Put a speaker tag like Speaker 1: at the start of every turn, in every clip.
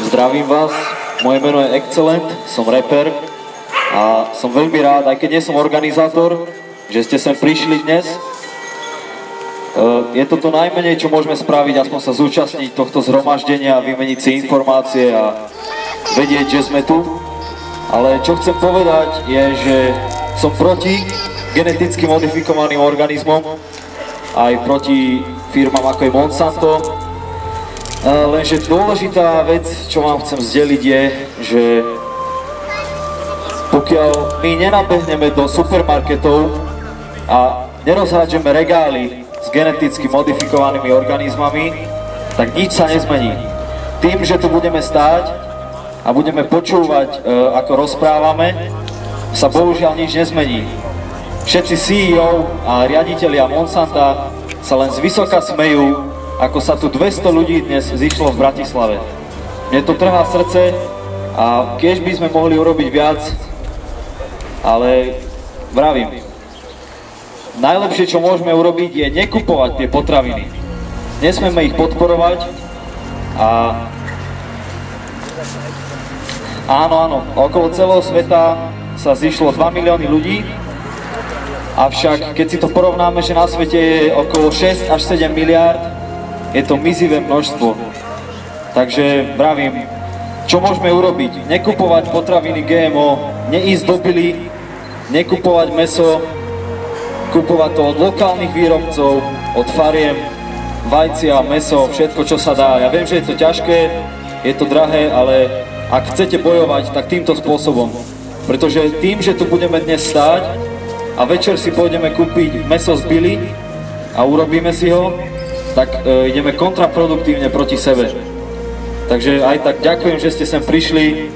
Speaker 1: Zdravím vás, moje meno je Excellent, som rapper a som veľmi rád, aj keď nie som organizátor, že ste sem prišli dnes. Je to najmenej, čo môžeme spraviť, aspoň sa zúčastniť tohto zhromaždenia, vymeniť si informácie a vedieť, že sme tu. Ale čo chcem povedať je, že som proti geneticky modifikovaným organizmom, aj proti firmám ako je Monsanto. Lenže dôležitá vec, čo vám chcem zdeliť je, že pokiaľ my nenabehneme do supermarketov a nerozhádžeme regály s geneticky modifikovanými organizmami, tak nič sa nezmení. Tým, že tu budeme stáť a budeme počúvať, ako rozprávame, sa bohužiaľ nič nezmení. Všetci CEO a riaditelia Monsanta sa len zvysoka smejú, ako sa tu 200 ľudí dnes zišlo v Bratislave. Mne to trhá srdce a keď by sme mohli urobiť viac, ale vravím, najlepšie, čo môžeme urobiť, je nekupovať tie potraviny. Nesmieme ich podporovať a áno, okolo celého sveta sa zišlo 2 milióny ľudí, avšak keď si to porovnáme, že na svete je okolo 6 až 7 miliárd, je to mizivé množstvo. Takže vravím, čo môžeme urobiť? Nekupovať potraviny GMO, neísť do Bily, nekupovať mäso, kupovať to od lokálnych výrobcov, od fariem, vajcia, mäso, všetko, čo sa dá. Ja viem, že je to ťažké, je to drahé, ale ak chcete bojovať, tak týmto spôsobom. Pretože tým, že tu budeme dnes stáť a večer si pôjdeme kúpiť mäso z Bily a urobíme si ho, tak ideme kontraproduktívne proti sebe. Takže aj tak ďakujem, že ste sem prišli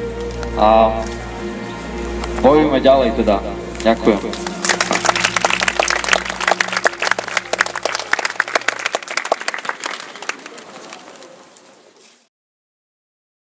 Speaker 1: a bojujeme ďalej teda. Ďakujem.